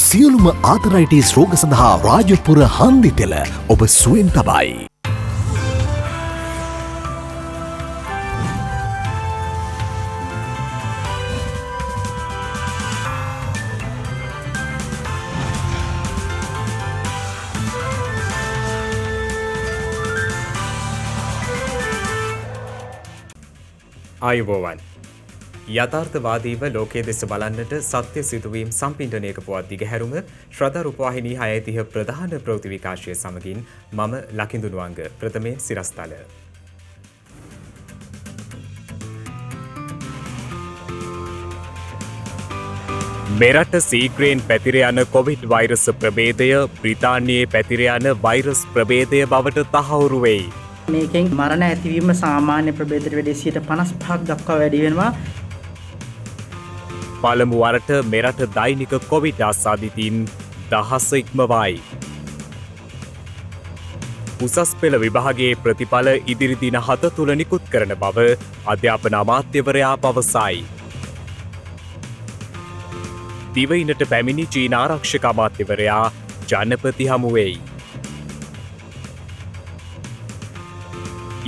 සියලුම ආතරයිටිස් රෝග සඳහා රාජපුර හන්දි තෙල ඔබ සුවෙන් තබයි. ආයුබෝවන් යථාර්ථවාදීව ලෝකයේ දෙස බලන්නට සත්‍ය සිදුවීම් සම්පින්ඩනයක පුවත් දිගහැරුම ශ්‍රද්ධා රූපවාහිනී 6:30 ප්‍රධාන ප්‍රවෘත්ති විකාශය සමගින් මම ලකිඳුනුවංග ප්‍රථමයෙන් සිරස්තල. මෙරට සීග්‍රයෙන් පැතිර යන කොවිඩ් වෛරස් ප්‍රභේදය බ්‍රිතාන්‍යයේ පැතිර යන වෛරස් ප්‍රභේදය බවට තහවුරු වෙයි. මේකෙන් මරණ ඇතිවීම සාමාන්‍ය ප්‍රභේදයට වැඩි 55ක් දක්වා වැඩි වෙනවා. පළමු වරට මෙරට දෛනික කොවිඩ් ආසාදිතයින් 1000 ඉක්මවයි. උසස් පෙළ විභාගයේ ප්‍රතිඵල ඉදිරි දින 7 තුල නිකුත් කරන බව අධ්‍යාපන අමාත්‍යවරයා පවසයි. දිවයිනට පැමිණි චීන ආරක්ෂක අමාත්‍යවරයා ජනපති හමු වෙයි.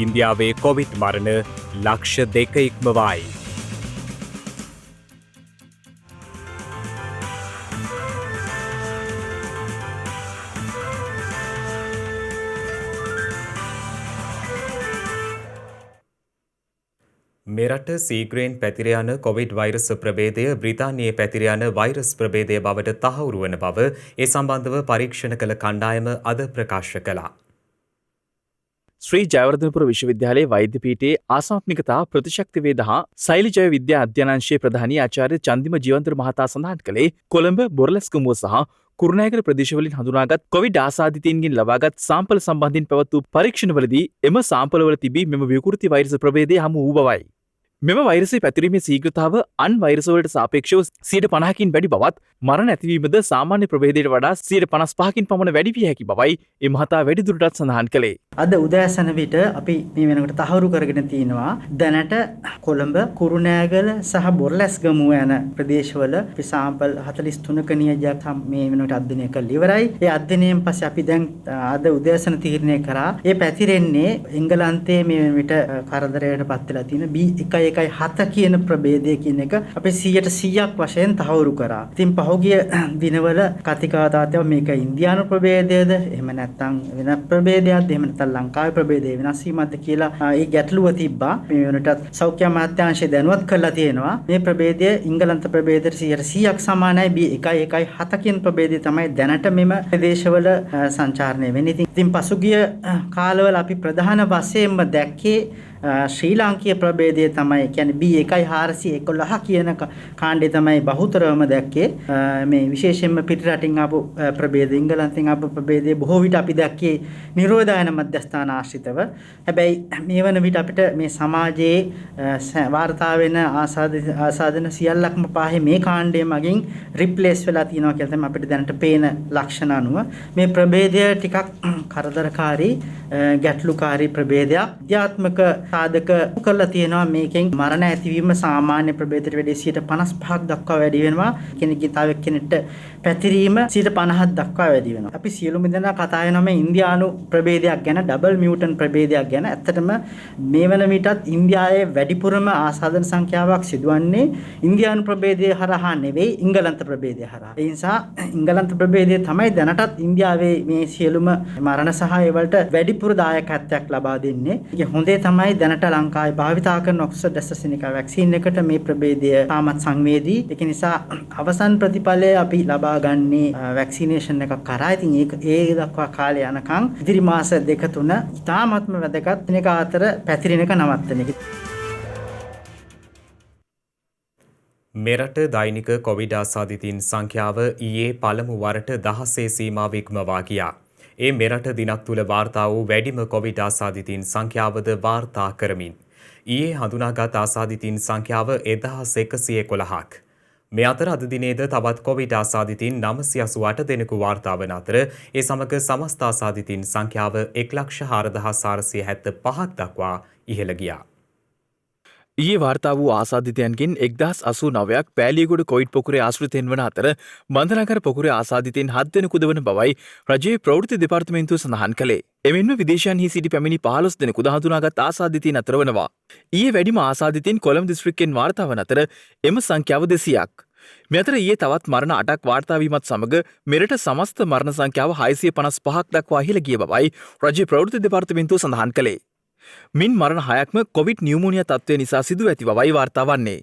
ඉන්දියාවේ කොවිඩ් මරණ ලක්ෂ 2 ඉක්මවයි. මෙරට සීග්‍රයෙන් පැතිර යන කොවිඩ් වෛරස් ප්‍රභේදය බ්‍රිතාන්‍යයේ පැතිර යන වෛරස් ප්‍රභේදය බවට තහවුරු වන බව ඒ සම්බන්ධව පරීක්ෂණ කළ කණ්ඩායම අද ප්‍රකාශ කළා. ශ්‍රී ජයවර්ධනපුර විශ්වවිද්‍යාලයේ වෛද්‍ය පීඨයේ ආසාත්මිකතා ප්‍රතිශක්තිවේද හා ශෛලජය විද්‍යා අධ්‍යනාංශයේ ප්‍රධානී ආචාර්ය චන්දිම ජීවන්තර මහතා සඳහන් කළේ කොළඹ බොරලැස්කමුව සහ කුරුණෑගල ප්‍රදේශවලින් හඳුනාගත් කොවිඩ් ආසාදිතයින්ගෙන් ලබාගත් සාම්පල සම්බන්ධයෙන් පැවැත් වූ පරීක්ෂණවලදී එම සාම්පලවල තිබී මෙම විකෘති වෛරස් ප්‍රභේදය හමු වූ බවයි. මෙම වෛරසය පැතිරීමේ ශීඝ්‍රතාව අන් වෛරසවලට සාපේක්ෂව 50%කින් වැඩි බවත් මරණ ඇතිවීමද සාමාන්‍ය ප්‍රභේදයට වඩා 55%කින් පමණ වැඩි විය හැකි බවයි ඒ මහතා වැඩිදුරටත් සඳහන් කළේ. අද උදෑසන විට අපි මේ වෙනකොට තහවුරු කරගෙන තියෙනවා දැනට කොළඹ කුරුණෑගල සහ බොරලැස්ගමුව යන ප්‍රදේශවල අපි සාම්පල් 43ක නියජයක් මේ වෙනකොට අධ්‍යයනය කරලා ඉවරයි. ඒ අධ්‍යයනයෙන් පස්සේ අපි දැන් අද උදෑසන තීරණය කරා ඒ පැතිරෙන්නේ එංගලන්තයේ මේ විට කරදරයට පත් වෙලා තියෙන B117 කියන ප්‍රභේදය කියන එක අපි 100% වශයෙන් තහවුරු කරා. ඉතින් පහුගිය දිනවල කතිකාවතාවෝ මේක ඉන්දියානු ප්‍රභේදයද එහෙම නැත්නම් වෙන ප්‍රභේදයක්ද එහෙම නැත්නම් ලංකාවේ ප්‍රභේදය වෙනස් වීමක්ද කියලා ඒ ගැටලුව තිබ්බා. මේ වෙනටත් සෞඛ්‍ය අමාත්‍යාංශය දැනුවත් කරලා තියෙනවා. මේ ප්‍රභේදය ඉංගලන්ත ප්‍රභේදයට 100%ක් සමානයි. B117 කියන ප්‍රභේදය තමයි දැනට මෙම ප්‍රදේශවල සංචාරණය වෙන්නේ. ඉතින් පසුගිය කාලවල අපි ප්‍රධාන වශයෙන්ම දැක්කේ ශ්‍රී ලාංකීය ප්‍රභේදය තමයි කියන්නේ B1411 කියන කාණ්ඩය තමයි බහුතරවම දැක්කේ. මේ විශේෂයෙන්ම පිටරටින් ආපු ප්‍රභේද ඉංගලන්තෙන් ආපු ප්‍රභේදය බොහෝ විට අපි දැක්කේ නිරෝධායන මධ්‍යස්ථාන ආශ්‍රිතව. හැබැයි මේ වන විට අපිට මේ සමාජයේ වාර්තා වෙන ආසාදන සියල්ලක්ම පාහේ මේ කාණ්ඩය මගින් රිප්ලේස් වෙලා තියෙනවා කියලා තමයි අපිට දැනට පේන ලක්ෂණ අනුව මේ ප්‍රභේදය ටිකක් කරදරකාරී ගැටලුකාරී ප්‍රභේදයක්. අධ්‍යාත්මක සාධක කරලා තියෙනවා මේකෙන් මරණ ඇතිවීම සාමාන්‍ය ප්‍රභේදයට වැඩි 55ක් දක්වා වැඩි වෙනවා. කෙනෙක්ගේ තව කෙනෙක්ට පැතිරීම 50ක් දක්වා වැඩි වෙනවා. අපි සියලුම දෙනා කතා කරනවා මේ ඉන්දියානු ප්‍රභේදයක් ගැන, ඩබල් මියුටන්ට් ප්‍රභේදයක් ගැන. ඇත්තටම මේ වන විටත් ඉන්දියාවේ වැඩිපුරම ආසාදන සංඛ්‍යාවක් සිදුවන්නේ ඉන්දියානු ප්‍රභේදය හරහා නෙවෙයි ඉංගලන්ත ප්‍රභේදය හරහා. ඒ නිසා ඉංගලන්ත ප්‍රභේදය තමයි දැනටත් ඉන්දියාවේ මේ සියලුම මරණ සහ ඒවලට වැඩිපුර දායකත්වයක් ලබා දෙන්නේ. ඒක හොඳේ තමයි දැනට ලංකාවේ භාවිතා කරන ඔක්ස්ෆර්ඩ් ඇස්ට්‍රාසෙනිකා වැක්සින් එකට මේ ප්‍රභේදය තාමත් සංවේදී. ඒක නිසා අවසන් ප්‍රතිඵලය අපි ලබා ගන්නේ වැක්සිනේෂන් එකක් කරා. ඉතින් ඒ දක්වා කාලය යනකම් ඉදිරි මාස 2-3 ඉතාමත්ම වැදගත් වෙනක අතර පැතිරෙන එක නවත්තන එක. මෙරට දෛනික කොවිඩ් ආසාදිතයින් සංඛ්‍යාව ඊයේ පළමු වරට 16 සීමාව ඉක්මවා ගියා. ඒ මෙරට දිනක් තුල වාර්තා වූ වැඩිම කොවිඩ් ආසාදිතයින් සංඛ්‍යාවද වාර්තා කරමින් ඊයේ හඳුනාගත් ආසාදිතයින් සංඛ්‍යාව 1111ක්. මේ අතර අද දිනේද තවත් කොවිඩ් ආසාදිතයින් 988 දෙනෙකු වාර්තා වන අතර ඒ සමග සමස්ත ආසාදිතයින් සංඛ්‍යාව 1,04,475ක් දක්වා ඉහළ ගියා. ඊයේ වාර්තා වූ ආසාදිතයන්ගෙන් 1089ක් පෑලියගොඩ කොවිඩ් පොකුරේ ආශ්‍රිතයන් වන අතර බන්ධනාගාර පොකුරේ ආසාදිතයන් 7 දෙනෙකුද වන බවයි රජයේ ප්‍රවෘත්ති දෙපාර්තමේන්තුව සඳහන් කළේ. එමෙන්ම විදේශයන්හි සිටි පැමිණි 15 දෙනෙකුද හඳුනාගත් ආසාදිතයන් අතර වනවා. ඊයේ වැඩිම ආසාදිතයන් කොළඹ දිස්ත්‍රික්කයෙන් වාර්තා වන අතර එම සංඛ්‍යාව 200ක්. මේ අතර ඊයේ තවත් මරණ 8ක් වාර්තා වීමත් සමග මෙරට සමස්ත මරණ සංඛ්‍යාව 655ක් දක්වා ඉහළ ගිය බවයි රජයේ ප්‍රවෘත්ති දෙපාර්තමේන්තුව සඳහන් කළේ. මින් මරණ 6ක්ම කොවිඩ් නියුමෝනියා තත්ත්වය නිසා සිදු ඇති බවයි වාර්තා වන්නේ.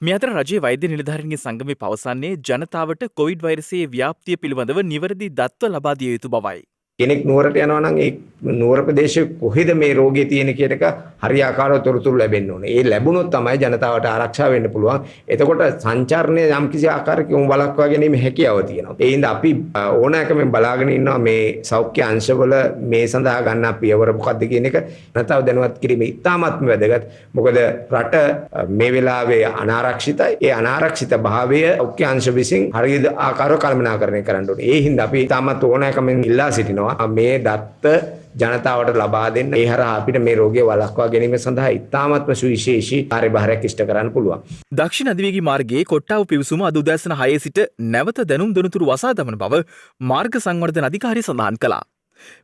මේ අතර රජයේ වෛද්‍ය නිලධාරීන්ගේ සංගමය පවසන්නේ ජනතාවට කොවිඩ් වෛරසයේ ව්‍යාප්තිය පිළිබඳව නිවැරදි දත්ත ලබා දිය යුතු බවයි. කෙනෙක් නුවරට යනවා නම් ඒ නුවර ප්‍රදේශයේ කොහෙද මේ රෝගය තියෙන කියන එක හරියාකාරව තොරතුරු ලැබෙන්න ඕනේ. ඒ ලැබුණොත් තමයි ජනතාවට ආරක්ෂා වෙන්න පුළුවන්. එතකොට සංචාරණය යම්කිසි ආකාරයකින් වළක්වා ගැනීම හැකියාව තියෙනවා. ඒ හින්දා අපි ඕනෑකමෙන් බලාගෙන ඉන්නවා මේ සෞඛ්‍ය අංශවල මේ සඳහා ගන්නා පියවර මොකක්ද කියන එක ජනතාව දැනුවත් කිරීම ඉතාමත්ම වැදගත්. මොකද රට මේ වෙලාවේ අනාරක්ෂිතයි. ඒ අනාරක්ෂිත භාවය සෞඛ්‍ය අංශ විසින් හරිය ආකාරව කළමනාකරණය කරන්න ඕනේ. ඒ හින්දා අපි ඉතාමත් ඕනෑකමෙන් ඉල්ලා සිටිනවා මේ දත්ත ජනතාවට ලබා දෙන්න. ඒ හරහා අපිට මේ රෝගය වළක්වා ගැනීම සඳහා ඉතාමත්ම සුවිශේෂී කාර්යභාරයක් ඉෂ්ට කරන්න පුළුවන්. දක්ෂිණ අධිවේගී මාර්ගයේ කොට්ටාව පිවිසුම අද උදෑසන 6 සිට නැවත දැනුම් දොනතුරු වසා දමන බව මාර්ග සංවර්ධන අධිකාරිය සඳහන් කළා.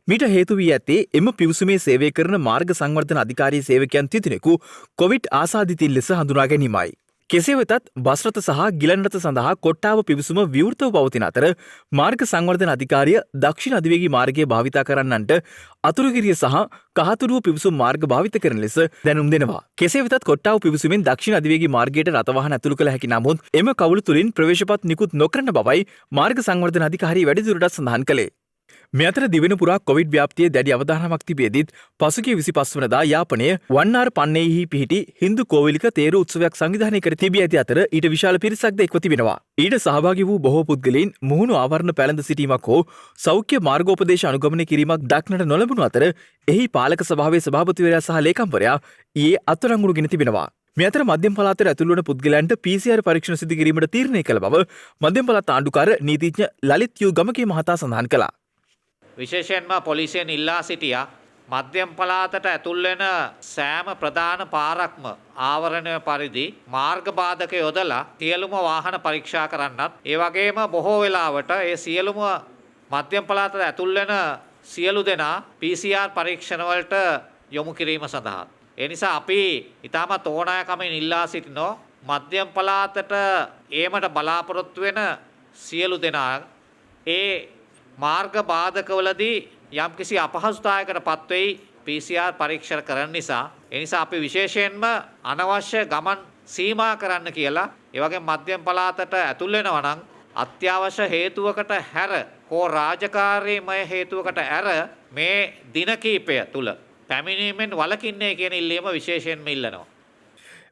මීට හේතු වී ඇත්තේ එම පිවිසුමේ සේවය කරන මාර්ග සංවර්ධන අධිකාරියේ සේවකයන් තිදෙනෙකු කොවිඩ් ආසාදිතයින් ලෙස හඳුනා ගැනීමයි. කෙසේ වෙතත් බස් රථ සහ ගිලන් රථ සඳහා කොට්ටාව පිවිසුම විවෘතව පවතින අතර මාර්ග සංවර්ධන අධිකාරිය දක්ෂිණ අධිවේගී මාර්ගය භාවිතා කරන්නන්ට අතුරුගිරිය සහ කහතුරුව පිවිසුම් මාර්ග භාවිත කරන ලෙස දැනුම් දෙනවා. කෙසේ වෙතත් කොට්ටාව පිවිසුමෙන් දක්ෂිණ අධිවේගී මාර්ගයට රථ වාහන ඇතුළු කළ හැකි නමුත් එම කවුළු තුලින් ප්‍රවේශපත් නිකුත් නොකරන බවයි මාර්ග සංවර්ධන අධිකාරිය වැඩිදුරටත් සඳහන් කළේ. මේ අතර දිවෙන පුරා කොවිඩ් ව්‍යාප්තියේ දැඩි අවධානමක් තිබෙද්දිත් පසුගිය 25 වනදා යාපනය වන්නාර පන්නේහි පිහිටි හින්දු කෝවිලක තේරු උත්සවයක් සංවිධානය කර තිබී ඇති අතර ඊට විශාල පිරිසක්ද එක්ව තිබෙනවා. ඊට සහභාගී වූ බොහෝ පුද්ගලයන් මුහුණු ආවරණ පැළඳ සිටීමක් හෝ සෞඛ්‍ය මාර්ගෝපදේශ අනුගමනය කිරීමක් දක්නට නොලැබුණු අතර එහි පාලක සභාවේ සභාපතිවරයා සහ ලේකම්වරයා ඊයේ අත්අඩංගුවටගෙන තිබෙනවා. මේ අතර මධ්‍යම පළාතට ඇතුළු වන පුද්ගලයන්ට PCR පරීක්ෂණ සිදු කිරීමට තීරණය කළ බව මධ්‍යම පළාත් ආණ්ඩුකාර නීතිඥ ලලිත් යු ගමකේ මහතා සඳහන් කළා. විශේෂයෙන්ම පොලිසියෙන් ඉල්ලා සිටියා මධ්‍යම පළාතට ඇතුල් වෙන සෑම ප්‍රධාන පාරක්ම ආවරණය පරිදි මාර්ග බාධක යොදලා සියලුම වාහන පරීක්ෂා කරන්නත් ඒ වගේම බොහෝ වෙලාවට ඒ සියලුම මධ්‍යම පළාතට ඇතුල් වෙන සියලු දෙනා PCR පරීක්ෂණ වලට යොමු කිරීම සඳහා ඒ නිසා අපි ඊටමත් ඕනෑකමින් ඉල්ලා සිටිනෝ මධ්‍යම පළාතට ඒමට බලාපොරොත්තු වෙන සියලු දෙනා ඒ මාර්ග බාධකවලදී යම්කිසි අපහසුතාවයකට පත්වෙයි PCR පරීක්ෂණ කරන නිසා ඒ නිසා අපි විශේෂයෙන්ම අනවශ්‍ය ගමන් සීමා කරන්න කියලා ඒ වගේම මධ්‍යම පළාතට ඇතුල් වෙනවා නම් අත්‍යවශ්‍ය හේතුවකට හැර හෝ රාජකාරීමය හේතුවකට හැර මේ දින කිහිපය තුල පැමිණීමෙන් වළකින්නේ කියන ඉල්ලීම විශේෂයෙන්ම ඉල්ලනවා.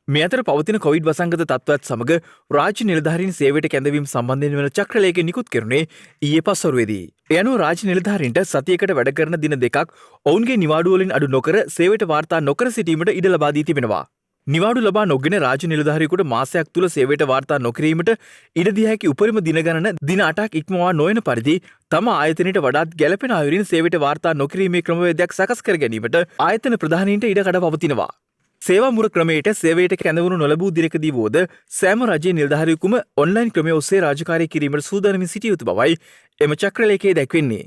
මේ අතර පවතින කොවිඩ් වසංගත තත්ත්වයත් සමග රාජ්‍ය නිලධාරීන් සේවයට කැඳවීම සම්බන්ධයෙන් වන චක්‍රලේඛ නිකුත් කෙරුණේ ඊයේ පස්වරුවේදී. ඒ අනුව රාජ්‍ය නිලධාරීන්ට සතියකට වැඩ කරන දින දෙකක් ඔවුන්ගේ නිවාඩු වලින් අඩු නොකර සේවයට වාර්තා නොකර සිටීමට ඉඩ ලබා දී තිබෙනවා. නිවාඩු ලබා නොගෙන රාජ්‍ය නිලධාරියෙකුට මාසයක් තුල සේවයට වාර්තා නොකිරීමට ඉඩ දිය හැකි උපරිම දින ගණන දින 8ක් ඉක්මවා නොයන පරිදි තම ආයතනයට වඩාත් ගැළපෙන අයුරින් සේවයට වාර්තා නොකිරීමේ ක්‍රමවේදයක් සකස් කර ගැනීමට ආයතන ප්‍රධානීන්ට ඉඩ කඩ පවතිනවා. සේවා මුර ක්‍රමයට සේවයට කැඳවුණු නොලබූ දිනකදී වුවද සෑම රජයේ නිලධාරියෙකුම ඔන්ලයින් ක්‍රමය ඔස්සේ රාජකාරී කිරීමට සූදානමින් සිටිය යුතු බවයි එම චක්‍රලේඛයේ දැක්වෙන්නේ.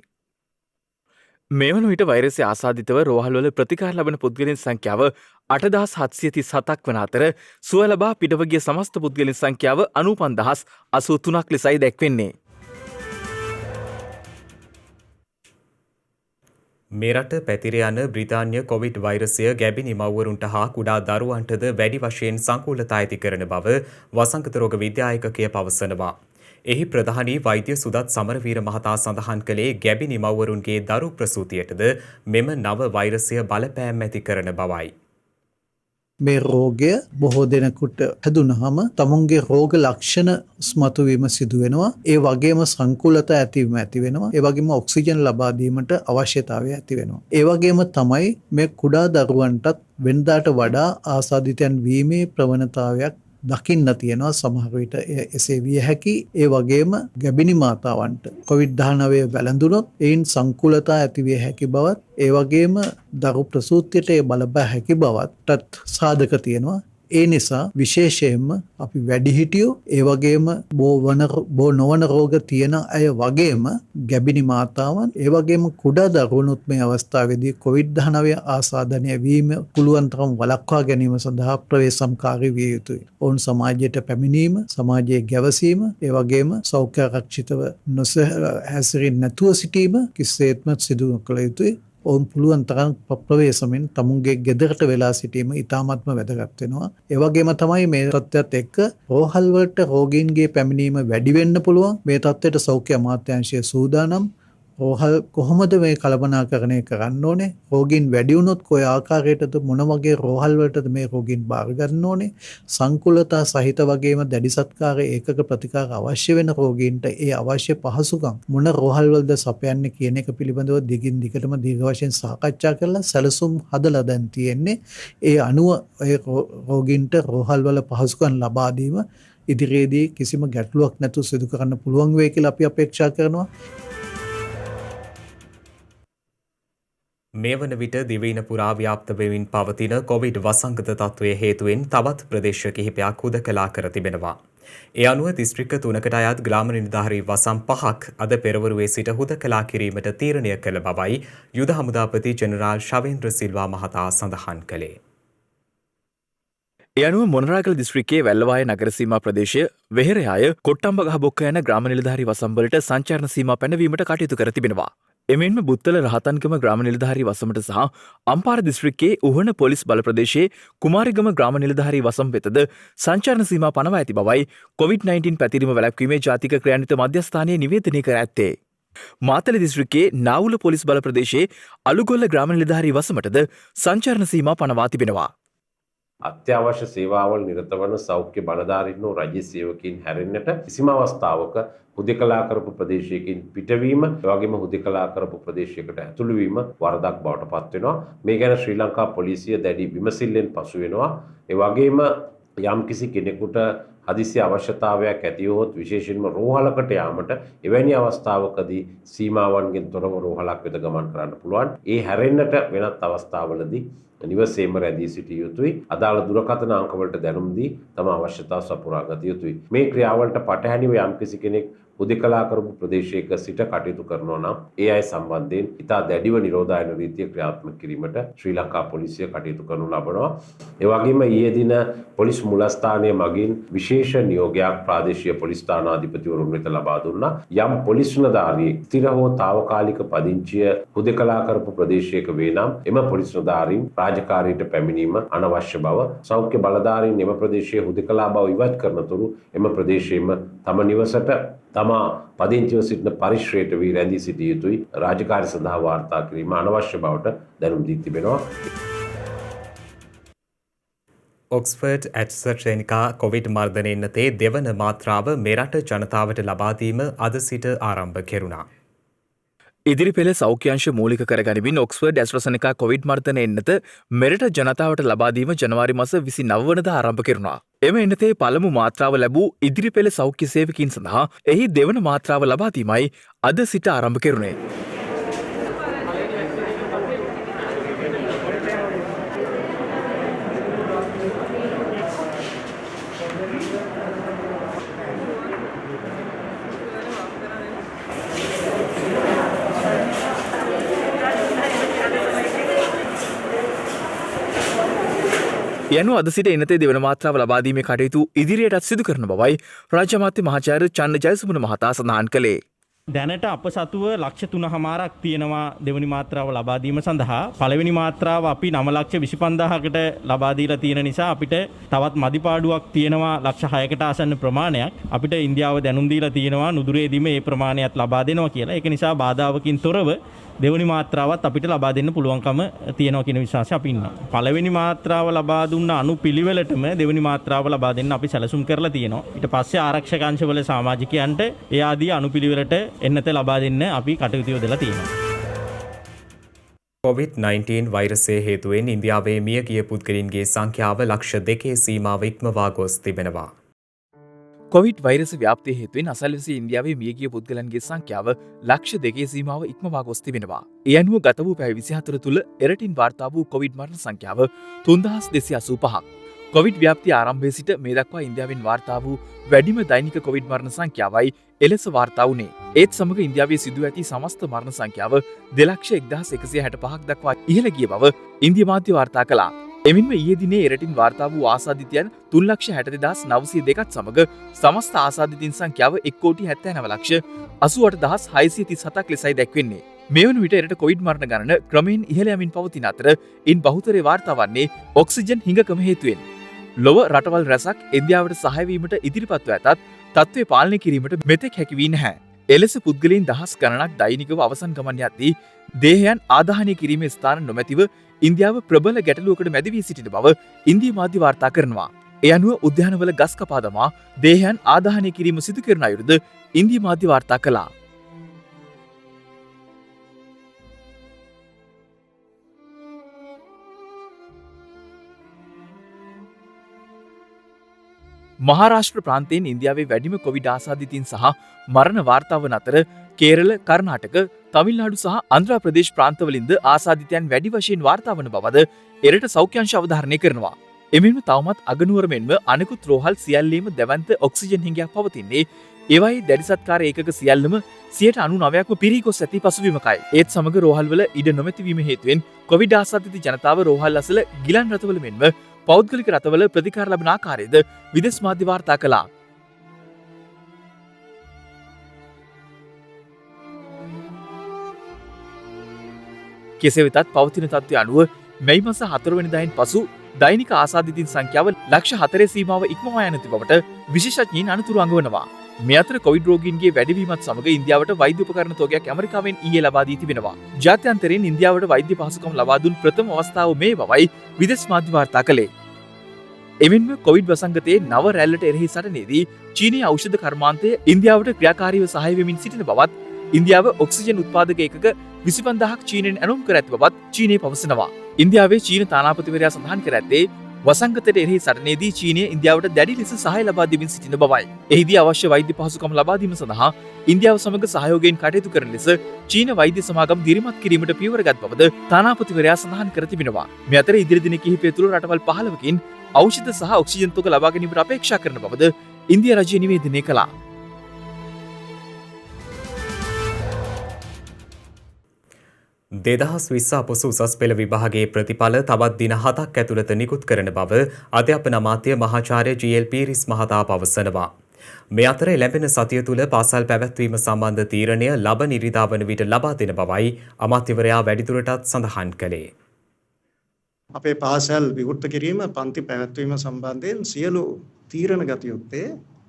මේ වන විට වෛරසය ආසාදිතව රෝහල්වල ප්‍රතිකාර ලබන පුද්ගලයන් සංඛ්‍යාව 8737ක් වන අතර සුව ලබා පිටව ගිය සමස්ත පුද්ගලයන් සංඛ්‍යාව 95083ක් ලෙසයි දැක්වෙන්නේ. මෙරට පැතිර යන බ්‍රිතාන්‍ය කොවිඩ් වෛරසය ගැබිණි මව්වරුන්ට හා කුඩා දරුවන්ටද වැඩි වශයෙන් සංකූලතා ඇති කරන බව වසංගත රෝග විද්‍යායකකය පවසනවා. එහි ප්‍රධානී වෛද්‍ය සුදත් සමරවීර මහතා සඳහන් කළේ ගැබිණි මව්වරුන්ගේ දරු ප්‍රසූතියටද මෙම නව වෛරසය බලපෑම් ඇති කරන බවයි. මේ රෝගය බොහෝ දෙනෙකුට හැදුනහම තමුන්ගේ රෝග ලක්ෂණ ස්මතු වීම සිදු වෙනවා. ඒ වගේම සංකූලතා ඇතිවීම ඇති වෙනවා. ඒ වගේම ඔක්සිජන් ලබා දීමට අවශ්‍යතාවය ඇති වෙනවා. ඒ වගේම තමයි මේ කුඩා දරුවන්ටත් වෙනදාට වඩා ආසාදිතයන් වීමේ ප්‍රවණතාවයක් දකින්න තියෙනවා. සමහර විට එසේ විය හැකි. ඒ වගේම ගැබිණි මාතාවන්ට COVID-19 වැළඳුනොත් එයින් සංකූලතා ඇති විය හැකි බවත්, ඒ වගේම දරු ප්‍රසූතියට ඒ බලපෑ හැකි බවටත් සාධක තියෙනවා. ඒ නිසා විශේෂයෙන්ම අපි වැඩිහිටියෝ ඒ වගේම බෝ නොවන රෝග තියෙන අය වගේම ගැබිණි මාතාවන් ඒ වගේම කුඩා දරුවනුත් මේ අවස්ථාවේදී COVID-19 ආසාදනය වීම පුළුවන් තරම් වළක්වා ගැනීම සඳහා ප්‍රවේශම්කාරී විය යුතුයි. ඔවුන් සමාජයට පැමිණීම, සමාජයේ ගැවසීම, ඒ වගේම සෞඛ්‍ය ආරක්ෂිතව හැසිරෙන්නේ නැතුව සිටීම කිසිසේත්ම සිදු නොකළ යුතුයි. ඔවුන් පුළුවන් තරම් ප්‍රවේශමෙන් තමුන්ගේ ගෙදරට වෙලා සිටීම ඉතාමත්ම වැදගත් වෙනවා. ඒ වගේම තමයි මේ තත්ත්වයට එක්ක රෝහල් වලට රෝගීන්ගේ පැමිණීම වැඩි වෙන්න පුළුවන්. මේ තත්ත්වයට සෞඛ්‍ය අමාත්‍යාංශය සූදානම්. රෝහල් කොහොමද මේ කළමනාකරණය කරන්න ඕනේ? රෝගීන් වැඩි වුණොත් කොයි ආකාරයකටද මොන වගේ රෝහල් වලටද මේ රෝගීන් බාර ගන්න ඕනේ? සංකුලතා සහිත වගේම දැඩි සත්කාර ඒකක ප්‍රතිකාර අවශ්‍ය වෙන රෝගීන්ට ඒ අවශ්‍ය පහසුකම් මොන රෝහල් වලද සපයන්නේ කියන එක පිළිබඳව දිගින් දිගටම දීර්ඝ වශයෙන් සාකච්ඡා කරලා සැලසුම් හදලා දැන් තියෙන්නේ. ඒ අනුව ඒ රෝගීන්ට රෝහල් වල පහසුකම් ලබා දීම ඉදිරියේදී කිසිම ගැටලුවක් නැතුව සිදු කරන්න පුළුවන් වෙයි කියලා අපි අපේක්ෂා කරනවා. මේ වන විට දිවයින පුරා ව්‍යාප්ත වෙමින් පවතින කොවිඩ් වසංගත තත්ත්වය හේතුවෙන් තවත් ප්‍රදේශ කිහිපයක් හුදකලා කර තිබෙනවා. ඒ අනුව දිස්ත්‍රික්ක 3කට අයත් ග්‍රාම නිලධාරී වසම් 5ක් අද පෙරවරුවේ සිට හුදකලා කිරීමට තීරණය කළ බවයි යුද හමුදාපති ජෙනරාල් ශවේන්ද්‍ර සිල්වා මහතා සඳහන් කළේ. ඒ අනුව මොනරාගල දිස්ත්‍රික්කයේ වැල්ලවාය නගර සීමා ප්‍රදේශය වෙහෙරයාය කොට්ටම්බගහ බොක්ක යන ග්‍රාම නිලධාරී වසම්වලට සංචාරණ සීමා පැනවීමට කටයුතු කර තිබෙනවා. එමෙන්ම බුත්තල රහතන්කම ග්‍රාම නිලධාරී වසමට සහ අම්පාර දිස්ත්‍රික්කයේ උහන පොලිස් බල ප්‍රදේශයේ කුමාරිගම ග්‍රාම නිලධාරී වසම් වෙතද සංචාරණ සීමා පනවා ඇති බවයි COVID-19 පැතිරීම වැළැක්වීමේ ජාතික ක්‍රියාන්විත මධ්‍යස්ථානයේ නිවේදනය කර ඇත්තේ. මාතල දිස්ත්‍රික්කයේ නාවුල පොලිස් බල ප්‍රදේශයේ අලුගොල්ල ග්‍රාම නිලධාරී වසමටද සංචාරණ සීමා පනවා තිබෙනවා. අත්‍යවශ්‍ය සේවාවල් නිරත වන සෞඛ්‍ය බලධාරීන් හෝ රජ සේවකයින් හැරෙන්නට කිසිම අවස්ථාවක හුදකලා කරපු ප්‍රදේශයකින් පිටවීම, ඒ වගේම හුදකලා කරපු ප්‍රදේශයකට ඇතුළු වීම වරදක් බවට පත් වෙනවා. මේ ගැන ශ්‍රී ලංකා පොලිසිය දැඩි විමසිල්ලෙන් පසු වෙනවා. ඒ වගේම යම්කිසි කෙනෙකුට හදිසි අවශ්‍යතාවයක් ඇති වුවහොත් විශේෂයෙන්ම රෝහලකට යාමට එවැනි අවස්ථාවකදී සීමාවන්ගෙන් තොරව රෝහලක් වෙත ගමන් කරන්න පුළුවන්. ඒ හැරෙන්නට වෙනත් අවස්ථාවලදී නිවසේම රැඳී සිටිය යුතුයි. අදාළ දුරකථන අංකවලට දැනුම් දී තම අවශ්‍යතාව සපුරා ගත යුතුයි. මේ ක්‍රියාවලට පටහැනිව යම්කිසි කෙනෙක් හුදකලා කරපු ප්‍රදේශයක සිට කටයුතු කරනවා නම් ඒ අය සම්බන්ධයෙන් ඉතා දැඩිව නිරෝධායන රීතිය ක්‍රියාත්මක කිරීමට ශ්‍රී ලංකා පොලිසිය කටයුතු කරනු ලබනවා. ඒ වගේම ඊයේ දින පොලිස් මුලස්ථානයේ මගින් විශේෂ නියෝගයක් ප්‍රාදේශීය පොලිස් ස්ථානාධිපතිවරුන් වෙත ලබා දුන්නා. යම් පොලිස් නිලධාරියෙක් ස්ථිර හෝ తాවකාලික පදිංචිය හුදකලා කරපු ප්‍රදේශයක වේ නම් එම පොලිස් නිලධාරීන් රාජකාරියට පැමිණීම අනවශ්‍ය බව, සෞඛ්‍ය බලධාරීන් එම ප්‍රදේශයේ හුදකලා බව ඉවත් කරනතුරු එම ප්‍රදේශයේම තම නිවසට තමා පදිංචිව සිටින පරිශ්‍රයට වී රැඳී සිටිය යුතුයි. රාජකාරී සඳහා වාර්තා කිරීම අනවශ්‍ය බවට දැනුම් දී තිබෙනවා. ඔක්ස්ෆර්ඩ් ඇස්ට්‍රාසෙනිකා කොවිඩ් මර්ධන එන්නතේ දෙවන මාත්‍රාව මෙරට ජනතාවට ලබා දීම අද සිට ආරම්භ කෙරුණා. ඉදිරි පෙළ සෞඛ්‍යංශ මූලික කරගනිමින් ඔක්ස්ෆර්ඩ් ඇස්ට්‍රාසෙනිකා කොවිඩ් මර්ධන එන්නත මෙරට ජනතාවට ලබා දීම ජනවාරි මාස 29 වෙනිදා ආරම්භ කෙරුණා. එම එන්නතේ පළමු මාත්‍රාව ලැබූ ඉදිරි පෙළ සෞඛ්‍ය සේවකීන් සඳහා එහි දෙවන මාත්‍රාව ලබා දීමයි අද සිට ආරම්භ කෙරුණේ. යනු අද සිට එනතේ දෙවන මාත්‍රාව ලබා දීමේ කටයුතු ඉදිරියටත් සිදු කරන බවයි රාජ්‍ය අමාත්‍ය මහාචාර්ය චන්න ජයසුමන මහතා සඳහන් කළේ. දැනට අප සතුව ලක්ෂ 3.5ක් තියෙනවා දෙවනි මාත්‍රාව ලබා දීම සඳහා. පළවෙනි මාත්‍රාව අපි 9,25,000කට ලබා දීලා තියෙන නිසා අපිට තවත් මදිපාඩුවක් තියෙනවා ලක්ෂ 6කට ආසන්න ප්‍රමාණයක්. අපිට ඉන්දියාව දැනුම් දීලා තියෙනවා නුදුරේදීම මේ ප්‍රමාණයත් ලබා දෙනවා කියලා. ඒක නිසා බාධාවකින් තොරව දෙවනි මාත්‍රාවත් අපිට ලබා දෙන්න පුළුවන්කම තියෙනවා කියන විශ්වාසය අපි ඉන්නවා. පළවෙනි මාත්‍රාව ලබා දුන්න අනුපිළිවෙලටම දෙවනි මාත්‍රාව ලබා දෙන්න අපි සැලසුම් කරලා තියෙනවා. ඊට පස්සේ ආරක්ෂක අංශවල සමාජිකයන්ට ඒ ආදී අනුපිළිවෙලට එන්නත ලබා දෙන්න අපි කටයුතු යොදලා තියෙනවා. COVID-19 වෛරසය හේතුවෙන් ඉන්දියාවේ මියගිය පුද්ගලයන්ගේ සංඛ්‍යාව ලක්ෂ 2 සීමාව ඉක්මවා ගොස් තිබෙනවා. කොවිඩ් වෛරස ව්‍යාප්තිය හේතුවෙන් අසල්වැසි ඉන්දියාවේ මියගිය පුද්ගලයන්ගේ සංඛ්‍යාව ලක්ෂ 2 සීමාව ඉක්මවා ගොස් තිබෙනවා. ඒ අනුව ගත වූ පැය 24 තුළ එරටින් වාර්තා වූ කොවිඩ් මරණ සංඛ්‍යාව 3285ක්. කොවිඩ් ව්‍යාප්තිය ආරම්භයේ සිට මේ දක්වා ඉන්දියාවෙන් වාර්තා වූ වැඩිම දෛනික කොවිඩ් මරණ සංඛ්‍යාවයි එලෙස වාර්තා වුණේ. ඒත් සමග ඉන්දියාවේ සිදුව ඇති සමස්ත මරණ සංඛ්‍යාව 2,01,165ක් දක්වා ඉහළ ගිය බව ඉන්දිය මාධ්‍ය වාර්තා කළා. එමින්ම ඊයේ දිනේ එරටින් වාර්තා වූ ආසාදිතයන් 3,62,902ත් සමග සමස්ත ආසාදිතින් සංඛ්‍යාව 1,70,88,637ක් ලෙසයි දැක්වෙන්නේ. මේ වන විට එරට කොවිඩ් මරණ ගණන ක්‍රමයෙන් ඉහළ යමින් පවතින අතර ඉන් බහුතරය වාර්තා වන්නේ ඔක්සිජන් හිඟකම හේතුවෙන්. ලොව රටවල් රැසක් ඉන්දියාවට සහාය වීමට ඉදිරිපත්ව ඇතත් තත්ත්වය පාලනය කිරීමට මෙතෙක් හැකි වී නැහැ. එලෙස පුද්ගලයන් දහස් ගණනක් දෛනිකව අවසන් ගමන් යද්දී දේහයන් ආදාහනය කිරීමේ ස්ථාන නොමැතිව ඉන්දියාව ප්‍රබල ගැටලුවකට මැද වී සිටින බව ඉන්දිය මාධ්‍ය වාර්තා කරනවා. ඒ අනුව උද්‍යානවල ගස් කපා දමා දේහයන් ආදාහනය කිරීම සිදු කරන අයුරුද ඉන්දිය මාධ්‍ය වාර්තා කළා. මහාරාෂ්ට්‍ර ප්‍රාන්තයෙන් ඉන්දියාවේ වැඩිම කොවිඩ් ආසාදිතින් සහ මරණ වාර්තා වන අතර කේරළ, කර්ණාටක, තමිල්නාඩු සහ ආන්ධ්‍ර ප්‍රදේශ ප්‍රාන්තවලින්ද ආසාදිතයන් වැඩි වශයෙන් වාර්තා වන බවද එරට සෞඛ්‍ය අංශ අවධාරණය කරනවා. එමෙන්ම තවමත් අගනුවර මෙන්ම අනෙකුත් රෝහල් සියල්ලේම දැවැන්ත ඔක්සිජන් හිඟයක් පවතින්නේ ඒවායේ දැඩි සත්කාර ඒකක සියල්ලම 99%ක්ම පිරී ගොස් ඇති පසුබිමකයි. ඒත් සමග රෝහල්වල ඉඩ නොමැතිවීම හේතුවෙන් කොවිඩ් ආසාදිත ජනතාව රෝහල් අසල ගිලන් රථවල මෙන්ම පෞද්ගලික රථවල ප්‍රතිකාර ලබන ආකාරයද විදේශ මාධ්‍ය වාර්තා කළා. කෙසේ වෙතත් පවතින තත්ත්වය අනුව මැයි මාස 4 වෙනිදායින් පසු දෛනික ආසාදිතින් සංඛ්‍යාව ලක්ෂ 4 සීමාව ඉක්මවා යන බවට විශේෂඥයින් අනතුරු අඟවනවා. මේ අතර කොවිඩ් රෝගීන්ගේ වැඩිවීමත් සමග ඉන්දියාවට වෛද්‍ය උපකරණ තෝගයක් ඇමරිකාවෙන් ඊයේ ලබා දී තිබෙනවා. ජාත්‍යන්තරයෙන් ඉන්දියාවට වෛද්‍ය පහසුකම් ලබා දුන් ප්‍රථම අවස්ථාව මේ බවයි විදේශ මාධ්‍ය වාර්තා කළේ. එමෙන්ම කොවිඩ් වසංගතයේ නව රැල්ලට එරෙහි සටනේදී චීනීය ඖෂධ කර්මාන්තය ඉන්දියාවට ක්‍රියාකාරීව සහාය වෙමින් සිටින බවත් ඉන්දියාව ඔක්සිජන් උත්පාදක ඒකක 25000ක් චීනෙන් ඇනුම් කර ඇති බවත් චීනය පවසනවා. ඉන්දියාවේ චීන තානාපතිවරයා සඳහන් කර ඇත්තේ වසංගතයට එරෙහි සටනේදී චීනය ඉන්දියාවට දැඩි ලෙස සහාය ලබා දෙමින් සිටින බවයි. එහිදී අවශ්‍ය වෛද්‍ය පහසුකම් ලබා දීම සඳහා ඉන්දියාව සමග සහයෝගයෙන් කටයුතු කරන ලෙස චීන වෛද්‍ය සමාගම් දිරිමත් කිරීමට පියවරගත් බවද තානාපතිවරයා සඳහන් කර තිබෙනවා. මේ අතර ඉදිරි දින කිහිපය තුළ රටවල් 15කින් ඖෂධ සහ ඔක්සිජන් තොග ලබා ගැනීමට අපේක්ෂා කරන බවද ඉන්දියා රජය නිවේදනය කළා. දෙදහස් විස්ස අපොස උසස් පෙළ විභාගයේ ප්‍රතිඵල තවත් දින 7ක් ඇතුළත නිකුත් කරන බව අධ්‍යාපන අමාත්‍ය මහාචාර්ය ජී.එල්. පීරිස් මහතා පවසනවා. මේ අතර ලැබෙන සතිය තුළ පාසල් පැවැත්වීම සම්බන්ධ තීරණය ලබන ඉරිදා වන විට ලබා දෙන බවයි අමාත්‍යවරයා වැඩිදුරටත් සඳහන් කළේ. අපේ පාසල් විවෘත කිරීම පන්ති පැවැත්වීම සම්බන්ධයෙන් සියලු තීරණ ගත යුත්තේ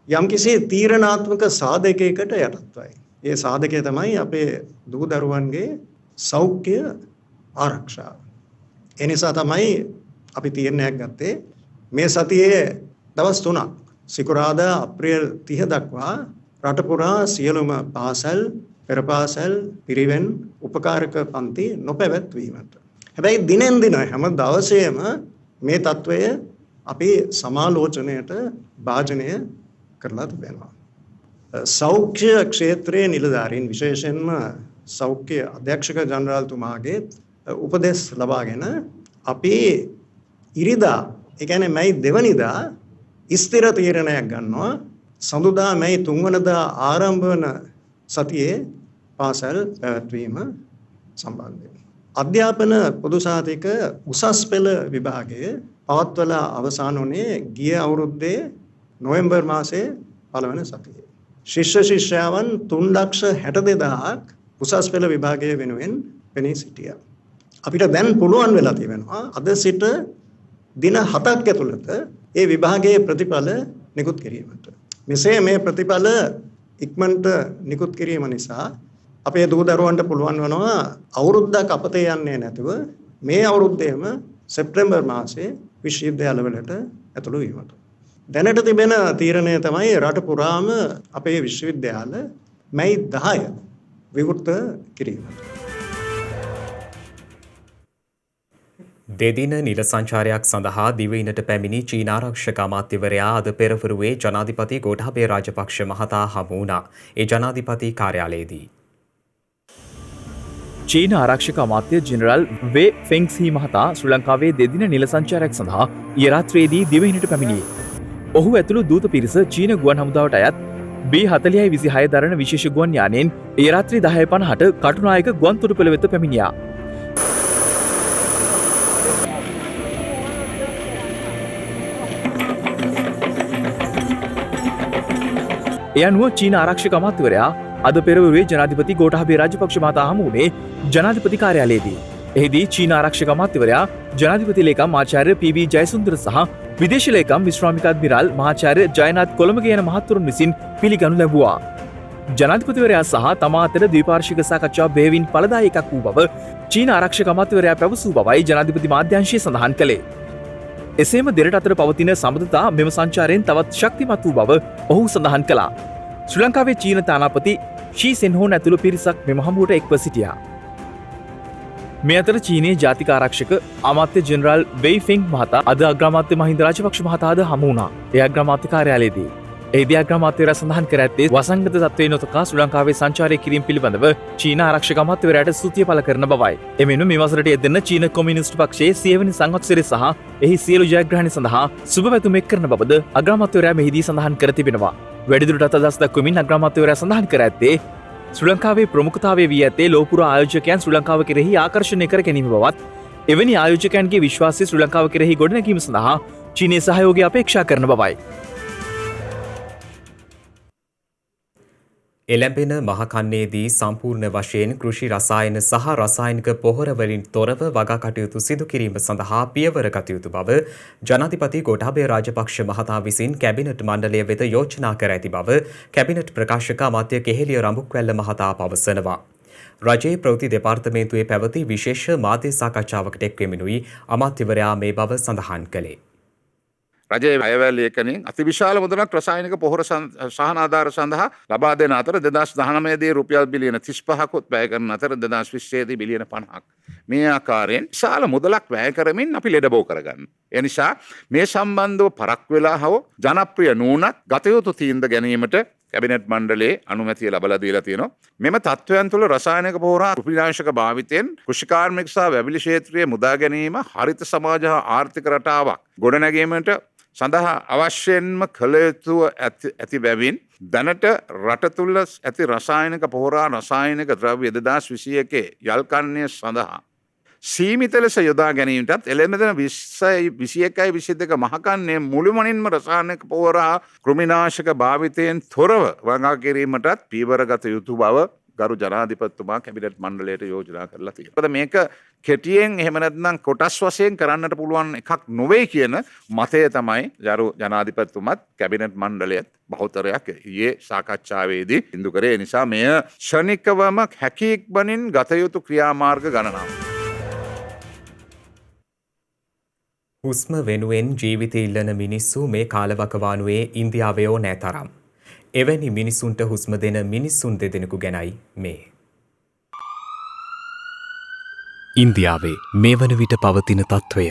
යම්කිසි තීරණාත්මක සාධකයකට යටත්වයි. ඒ සාධකය තමයි අපේ දූ දරුවන්ගේ සෞඛ්‍ය ආරක්ෂාව. ඒ නිසා තමයි අපි තීරණයක් ගත්තේ මේ සතියේ දවස් 3ක් සිකුරාදා අප්‍රේල් 30 දක්වා රට පුරා සියලුම පාසල්, පෙර පාසල්, පිරිවෙන්, උපකාරක පන්ති නොපැවැත්වීමට. හැබැයි දිනෙන් දින හැම දවසේම මේ తත්වය අපි සමාලෝචනයට භාජනය කරලා තිබෙනවා. සෞඛ්‍ය ක්ෂේත්‍රයේ නිලධාරීන් විශේෂයෙන්ම සෞඛ්‍ය අධ්‍යක්ෂක ජනරාල්තුමාගේ උපදෙස් ලබාගෙන අපි ඉරිදා ඒ කියන්නේ මැයි 2 වෙනිදා ස්ථිර තීරණයක් ගන්නවා සඳුදා මැයි 3 වෙනිදා ආරම්භ වන සතියේ පාසල් පැවැත්වීම සම්බන්ධයෙන්. අධ්‍යාපන පොදු සහතික උසස් පෙළ විභාගයේ පවත්වලා අවසන් වුණේ ගිය අවුරුද්දේ නොවැම්බර් මාසයේ 1 වෙනි සතියේ. ශිෂ්‍ය ශිෂ්‍යාවන් 3,62,000ක් උසස් පෙළ විභාගයේ වෙනුවෙන් පෙනී සිටියා. අපිට දැන් පුළුවන් වෙලා තියෙනවා අද සිට දින 7ක් ඇතුළත ඒ විභාගයේ ප්‍රතිඵල නිකුත් කිරීමට. මෙසේ මේ ප්‍රතිඵල ඉක්මනට නිකුත් කිරීම නිසා අපේ දූ දරුවන්ට පුළුවන් වෙනවා අවුරුද්දක් අපතේ යන්නේ නැතුව මේ අවුරුද්දේම සැප්තැම්බර් මාසයේ විශ්වවිද්‍යාලවලට ඇතුළු වීමට. දැනට තිබෙන තීරණය තමයි රට පුරාම අපේ විශ්වවිද්‍යාල මැයි 10 විවෘත කිරීමට. දෙදින නිල සංචාරයක් සඳහා දිවයිනට පැමිණි චීන ආරක්ෂක අමාත්‍යවරයා අද පෙරවරුවේ ජනාධිපති ගෝඨාභය රාජපක්ෂ මහතා හමු වුණා. ඒ ජනාධිපති කාර්යාලයේදී චීන ආරක්ෂක අමාත්‍ය ජෙනරල් වේ ෆෙන්ග්හී මහතා ශ්‍රී ලංකාවේ දෙදින නිල සංචාරයක් සඳහා ඊ රාත්‍රියේදී දිවයිනට පැමිණියේ. ඔහු ඇතුළු දූත පිරිස චීන ගුවන් හමුදාවට අයත් B4026 දරන විශේෂ ගුවන් යානයෙන් ඊ රාත්‍රී 10:50ට කටුනායක ගුවන් තොටුපළ වෙත පැමිණියා. ඒ අනුව චීන ආරක්ෂක අමාත්‍යවරයා අද පෙරවරුවේ ජනාධිපති ගෝඨාභය රාජපක්ෂ මහතා හමු වුණේ ජනාධිපති කාර්යාලයේදී. එහිදී චීන ආරක්ෂක අමාත්‍යවරයා ජනාධිපති ලේකම් ආචාර්ය පී.බී. ජයසුන්දර සහ විදේශ ලේකම් විශ්‍රාමික අද්මිරාල් මහාචාර්ය ජයනාත් කොළඹගේ යන මහත්වරුන් විසින් පිළිගනු ලැබුවා. ජනාධිපතිවරයා සහ තමා අතර ද්විපාර්ශ්වික සාකච්ඡා බෙහෙවින් ඵලදායී එකක් වූ බව චීන ආරක්ෂක අමාත්‍යවරයා පැවසූ බවයි ජනාධිපති මාධ්‍යංශය සඳහන් කළේ. එසේම දෙරට අතර පවතින සබඳතා මෙම සංචාරයෙන් තවත් ශක්තිමත් වූ බව ඔහු සඳහන් කළා. ශ්‍රී ලංකාවේ චීන තානාපති ෂී සෙන්හෝන් ඇතුළු පිරිසක් මෙම හමුවට එක්ව සිටියා. මේ අතර චීනයේ ජාතික ආරක්ෂක අමාත්‍ය ජෙනරාල් වෙයි ෆෙන්ග් මහතා අද අග්‍රාමාත්‍ය මහින්ද රාජපක්ෂ මහතාද හමු වුණා. ඒ අග්‍රාමාත්‍ය කාර්යාලයේදී. එහිදී අග්‍රාමාත්‍යවරයා සඳහන් කර ඇත්තේ වසංගත තත්ත්වයේ නොතකා ශ්‍රී ලංකාවේ සංචාරය කිරීම පිළිබඳව චීන ආරක්ෂක අමාත්‍යවරයාට ස්තුතිය පළ කරන බවයි. එමෙන්ම මේ වසරට යෙදෙන චීන කොමියුනිස්ට් පක්ෂයේ 100 වෙනි සංවත්සරය සහ එහි සියලු ජයග්‍රහණ සඳහා සුබ පැතුම් එක් කරන බවද අග්‍රාමාත්‍යවරයා මෙහිදී සඳහන් කර තිබෙනවා. වැඩිදුරටත් අදහස් දක්වමින් අග්‍රාමාත්‍යවරයා සඳහන් කර ඇත්තේ ශ්‍රී ලංකාවේ ප්‍රමුඛතාවය වී ඇත්තේ ලෝපුර ආයෝජකයන් ශ්‍රී ලංකාව කෙරෙහි ආකර්ෂණය කර ගැනීම බවත් එවැනි ආයෝජකයන්ගේ විශ්වාසය ශ්‍රී ලංකාව කෙරෙහි ගොඩනැගීම සඳහා චීනයේ සහයෝගය අපේක්ෂා කරන බවයි. එළැඹෙන මහකන්නේදී සම්පූර්ණ වශයෙන් කෘෂි රසායන සහ රසායනික පොහොරවලින් තොරව වගා කටයුතු සිදු කිරීම සඳහා පියවර ගත යුතු බව ජනාධිපති ගෝඨාභය රාජපක්ෂ මහතා විසින් කැබිනට් මණ්ඩලය වෙත යෝජනා කර ඇති බව කැබිනට් ප්‍රකාශක අමාත්‍ය කෙහෙලිය රඹුක්වැල්ල මහතා පවසනවා. රජයේ ප්‍රවෘත්ති දෙපාර්තමේන්තුවේ පැවති විශේෂ මාධ්‍ය සාකච්ඡාවකට එක්වෙමිනුයි අමාත්‍යවරයා මේ බව සඳහන් කළේ. රජයේ අයවැල් ලේඛනයෙන් අතිවිශාල මුදලක් රසායනික පොහොර සහන ආධාර සඳහා ලබා දෙන අතර 2019 දී රුපියල් බිලියන 35කුත් වැය කරන අතර 2020 දී බිලියන 50ක්. මේ ආකාරයෙන් විශාල මුදලක් වැය කරමින් අපි ලෙඩ බෝ කරගන්න. ඒ නිසා මේ සම්බන්ධව පරක් වෙලා හව ජනප්‍රිය නූනත් ගත යුතු තීන්දුව ගැනීමට කැබිනට් මණ්ඩලයේ අනුමැතිය ලබා දීලා තියෙනවා. මෙම තත්ත්වයන් තුළ රසායනික පොහොර කෘෂිනාශක භාවිතයෙන් කෘෂිකාර්මික සහ වැවිලි ක්ෂේත්‍රයේ මුදා ගැනීම හරිත සමාජ හා ආර්ථික රටාවක් ගොඩනැගීමට සඳහා අවශ්‍යයෙන්ම කළ යුතුව ඇති බැවින් දැනට රට තුළ ඇති රසායනික පොහොර රසායනික ද්‍රව්‍ය 2021 යල්කන්නේ සඳහා සීමිත ලෙස යොදා ගැනීමටත් එළෙමෙන 21-22 මහකන්නේ මුළුමනින්ම රසායනික පොහොර කෘමිනාශක භාවිතයෙන් තොරව වගා කිරීමටත් පියවර ගත යුතු බව ගරු ජනාධිපතිතුමා කැබිනට් මණ්ඩලයට යෝජනා කරලා තියෙනවා. මේක කෙටියෙන් එහෙම නැත්නම් කොටස් වශයෙන් කරන්නට පුළුවන් එකක් නොවේ කියන මතය තමයි ගරු ජනාධිපතිතුමත් කැබිනට් මණ්ඩලයත් බහුතරයක් ඊයේ සාකච්ඡාවේදී ඉදු කරේ. ඒ නිසා මෙය ශනිකවම හැකියික්මනින් ගත යුතු ක්‍රියාමාර්ග ගණනාවක්. හුස්ම වෙනුවෙන් ජීවිත ඉල්ලන මිනිස්සු මේ කාලවකවානුවේ ඉන්දියාවේ ඕනෑ තරම්. එවැනි මිනිසුන්ට හුස්ම දෙන මිනිස්සුන් දෙදෙනෙකු ගැනයි මේ. ඉන්දියාවේ මේ වන විට පවතින තත්ත්වය.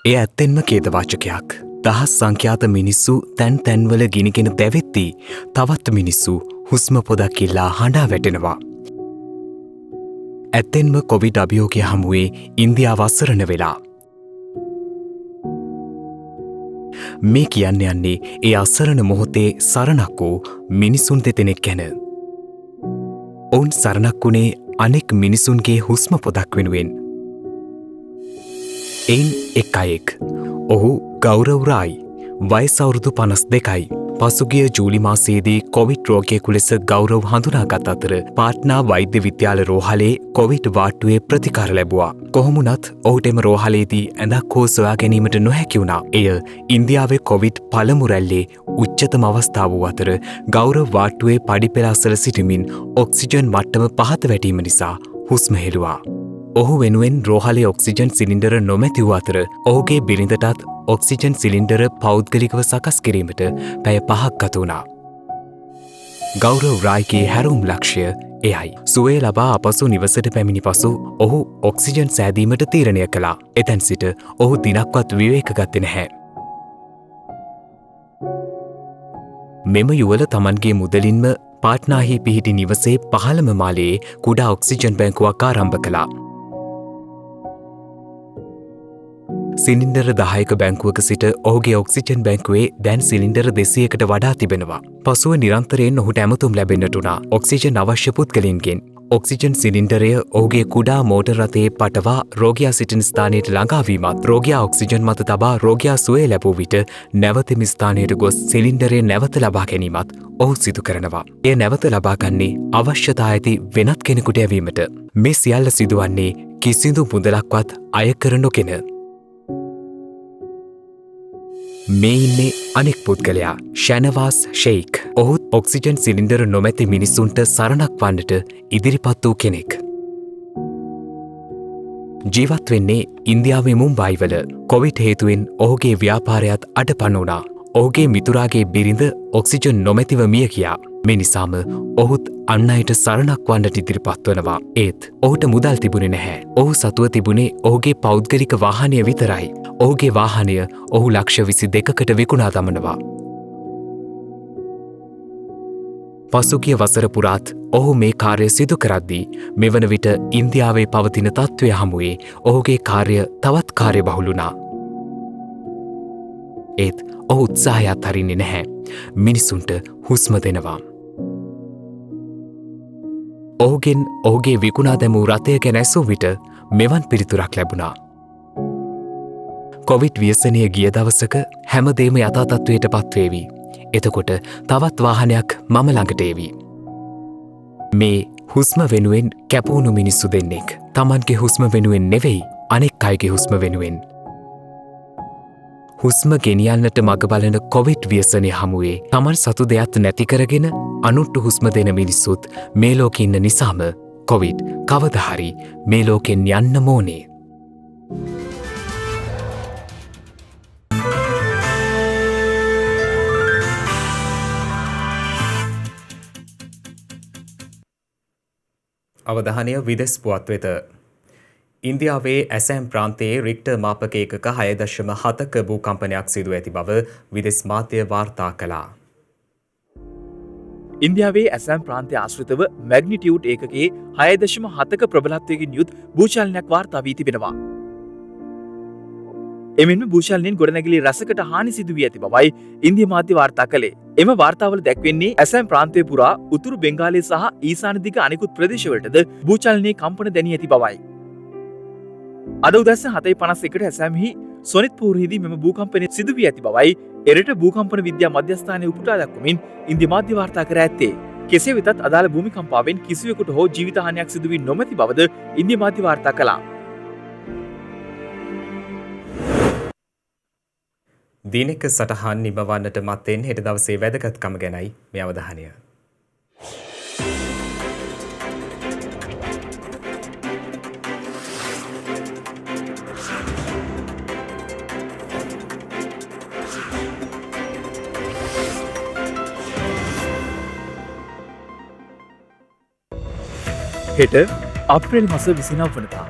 එය ඇත්තෙන්ම ඛේදවාචකයක්. දහස් සංඛ්‍යාත මිනිස්සු තැන් තැන්වල ගිනිගෙන දැවෙද්දී තවත් මිනිස්සු හුස්ම පොදක් ඉල්ලා හඬා වැටෙනවා. ඇත්තෙන්ම කොවිඩ් අභියෝගය හමුවේ ඉන්දියාව අසරණ වෙලා. මේ කියන්න යන්නේ ඒ අසරණ මොහොතේ සරණක් වූ මිනිසුන් දෙදෙනෙක් ගැන. ඔවුන් සරණක් වුණේ අනෙක් මිනිසුන්ගේ හුස්ම පොදක් වෙනුවෙන්. එයින් එක් අයෙක්. ඔහු ගෞරව් රායි වයස අවුරුදු 52යි. පසුගිය ජූලි මාසයේදී කොවිඩ් රෝගියෙකු ලෙස ගෞරව් හඳුනාගත් අතර පාට්නා වෛද්‍ය විද්‍යාල රෝහලේ කොවිඩ් වාට්ටුවේ ප්‍රතිකාර ලැබුවා. කොහොමුණත් ඔහුට එම රෝහලේදී ඇඳක් හෝ සොයා ගැනීමට නොහැකි වුණා. එය ඉන්දියාවේ කොවිඩ් පළමු රැල්ලේ උච්චතම අවස්ථාව වූ අතර ගෞරව් වාට්ටුවේ පඩිපෙළ අසල සිටමින් ඔක්සිජන් මට්ටම පහත වැටීම නිසා හුස්ම හෙළුවා. ඔහු වෙනුවෙන් රෝහලේ ඔක්සිජන් සිලින්ඩර නොමැති වූ අතර ඔහුගේ බිරිඳටත් ඔක්සිජන් සිලින්ඩර පෞද්ගලිකව සකස් කිරීමට පැය 5ක් ගත වුණා. ගෞරව් රායිගේ හැරවුම් ලක්ෂ්‍ය එයයි. සුවය ලබා අපසු නිවසට පැමිණි පසු ඔහු ඔක්සිජන් සෑදීමට තීරණය කළා. එතැන් සිට ඔහු දිනක්වත් විවේක ගත්තේ නැහැ. මෙම යුවල තමන්ගේ මුදලින්ම පාට්නාහි පිහිටි නිවසේ පහළම මාලයේ කුඩා ඔක්සිජන් බැංකුවක් ආරම්භ කළා. සිලින්ඩර 10ක බැංකුවක සිට ඔහුගේ ඔක්සිජන් බැංකුවේ දැන් සිලින්ඩර 200කට වඩා තිබෙනවා. පසුව නිරන්තරයෙන් ඔහුට ඇමතුම් ලැබෙන්නට වුණා ඔක්සිජන් අවශ්‍ය පුද්ගලයින්ගෙන්. ඔක්සිජන් සිලින්ඩරය ඔහුගේ කුඩා මෝටර් රථයේ පටවා රෝගියා සිටින ස්ථානයට ළඟාවීමත් රෝගියා ඔක්සිජන් මත තබා රෝගියා සුවය ලැබූ විට නැවතෙම ස්ථානයට ගොස් සිලින්ඩරය නැවත ලබා ගැනීමත් ඔහු සිදු කරනවා. එය නැවත ලබා ගන්නේ අවශ්‍යතා ඇති වෙනත් කෙනෙකුට යැවීමට. මේ සියල්ල සිදුවන්නේ කිසිදු මුදලක්වත් අය කර නොගෙන. මේ ඉන්නේ අනෙක් පුද්ගලයා ෂැනවාස් ෂෙයික්. ඔහුත් ඔක්සිජන් සිලින්ඩර නොමැති මිනිස්සුන්ට සරණක් වන්නට ඉදිරිපත් වූ කෙනෙක්. ජීවත් වෙන්නේ ඉන්දියාවේ මුම්බයිවල. කොවිඩ් හේතුවෙන් ඔහුගේ ව්‍යාපාරයත් අඩපණ වුණා. ඔහුගේ මිතුරාගේ බිරිඳ ඔක්සිජන් නොමැතිව මිය ගියා. මේ නිසාම ඔහුත් අන් අයට සරණක් වන්නට ඉදිරිපත් වනවා. ඒත් ඔහුට මුදල් තිබුණේ නැහැ. ඔහු සතුව තිබුණේ ඔහුගේ පෞද්ගලික වාහනය විතරයි. ඔහුගේ වාහනය ඔහු ලක්ෂ 22කට විකුණා දමනවා. පසුගිය වසර පුරාත් ඔහු මේ කාර්ය සිදු කරද්දී මෙවන විට ඉන්දියාවේ පවතින තත්ත්වය හමුවේ ඔහුගේ කාර්ය තවත් කාර්යබහුල වුණා. ඒත් ඔහු උත්සාහයත් හරින්නේ නැහැ. මිනිසුන්ට හුස්ම දෙනවා. ඔහුගෙන් ඔහුගේ විකුණා දැමූ රථය ගැන ඇසූ විට මෙවන් පිළිතුරක් ලැබුණා. කොවිඩ් ව්‍යසනය ගිය දවසක හැමදේම යථා තත්ත්වයට පත්වේවි. එතකොට තවත් වාහනයක් මම ළඟට ඒවි. මේ හුස්ම වෙනුවෙන් කැපවුණු මිනිස්සු දෙන්නෙක්. තමන්ගේ හුස්ම වෙනුවෙන් නෙවෙයි අනෙක් අයගේ හුස්ම වෙනුවෙන්. හුස්ම ගෙනියන්නට මග බලන කොවිඩ් ව්‍යසනය හමුවේ තමන් සතු දෙයක් නැති කරගෙන අනුන්ට හුස්ම දෙන මිනිස්සුත් මේ ලෝකෙ ඉන්න නිසාම කොවිඩ් කවදා හරි මේ ලෝකෙන් යන්න ඕනේ. අවධානය විදෙස් පුවත් වෙත. ඉන්දියාවේ ඇසෑම් ප්‍රාන්තයේ රික්ටර් මාපක ඒකක 6.7ක භූකම්පනයක් සිදු ඇති බව විදෙස් මාධ්‍ය වාර්තා කළා. ඉන්දියාවේ ඇසෑම් ප්‍රාන්තය ආශ්‍රිතව මැග්නිටියුඩ් ඒකකයේ 6.7ක ප්‍රබලත්වයකින් යුත් භූචලනයක් වාර්තා වී තිබෙනවා. එමෙන්ම භූචලනයෙන් ගොඩනැගිලි රැසකට හානි සිදු වී ඇති බවයි ඉන්දිය මාධ්‍ය වාර්තා කළේ. එම වාර්තාවල දැක්වෙන්නේ ඇසෑම් ප්‍රාන්තය පුරා උතුරු බෙන්ගාලය සහ ඊසාන දිග අනෙකුත් ප්‍රදේශවලටද භූචලනයේ කම්පන දැනී ඇති බවයි. අද උදැස්ස 7:51ට ඇසෑම්හි සොනිත්පූර්හිදී මෙම භූකම්පනය සිදු වී ඇති බවයි එරට භූකම්පන විද්‍යා මධ්‍යස්ථානය උපුටා දක්වමින් ඉන්දිය මාධ්‍ය වාර්තා කර ඇත්තේ. කෙසේ වෙතත් අදාළ භූමිකම්පාවෙන් කිසිවෙකුට හෝ ජීවිත හානියක් සිදු වී නොමැති බවද ඉන්දිය මාධ්‍ය වාර්තා කළා. දිනක සටහන් නිමවන්නට මත්තෙන් හෙට දවසේ වැදගත්කම ගැනයි මේ අවධානය. හෙට අප්‍රේල් මස 29 වනදා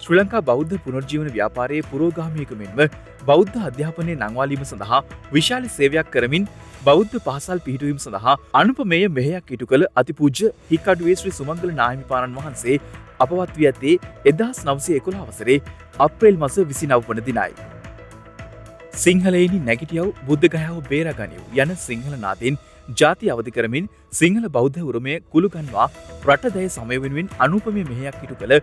ශ්‍රී ලංකා බෞද්ධ පුනර්ජීවන ව්‍යාපාරයේ පුරෝගාමීක මෙන්ම බෞද්ධ අධ්‍යාපනයේ නංවාලීම සඳහා විශාල සේවයක් කරමින් බෞද්ධ පහසල් පිහිටුවීම සඳහා අනුපමේය මෙහෙයක් ඉටු කළ අතිපූජ්‍ය හික්කඩුවේ ශ්‍රී සුමංගල නාහිමිපාණන් වහන්සේ අපවත් වී ඇත්තේ 1911 වසරේ අප්‍රේල් මස 29 වන දිනයි. සිංහලයනි නැගිටියව් බුද්ධගයාව බේරගනිව් යන සිංහල නාදයෙන් ජාති අවධි කරමින් සිංහල බෞද්ධ උරුමය කුළුගන්වා රටදැය සමය වෙනුවෙන් අනුපමය මෙහෙයක් ඉටු කළ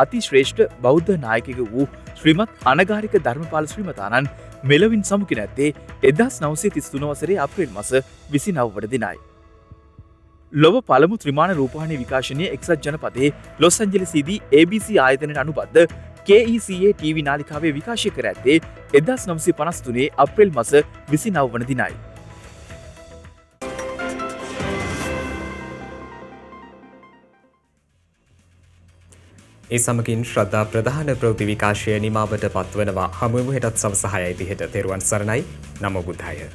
අතිශ්‍රේෂ්ඨ බෞද්ධ නායකයෙකු වූ ශ්‍රීමත් අනගාරික ධර්මපාල ශ්‍රීමතාණන් මෙලොවින් සමුගෙන ඇත්තේ 1933 වසරේ අප්‍රේල් මාස 29 වන දිනයි. ලොව පළමු ත්‍රිමාණ රූපවාහිනී විකාශනය එක්සත් ජනපදයේ ලොස් ඇන්ජලිස්දී ABC ආයතනයට අනුබද්ධ KECA TV නාලිකාවේ විකාශය කර ඇත්තේ 1953 අප්‍රේල් මාස 29 වන දිනයි. ඒ සමගින් ශ්‍රද්ධා ප්‍රධාන ප්‍රවෘත්ති විකාශය නිමාවට පත්වනවා. හමුවෙමු හෙටත් සවස 6:30ට. තෙරුවන් සරණයි. නමෝ බුද්ධාය.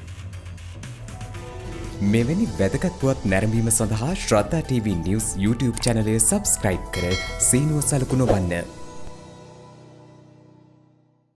මෙවැනි වැදගත් පුවත් නැරඹීම සඳහා ශ්‍රද්ධා TV News YouTube channel එක subscribe කර සීනුව සලකුණු වන්න.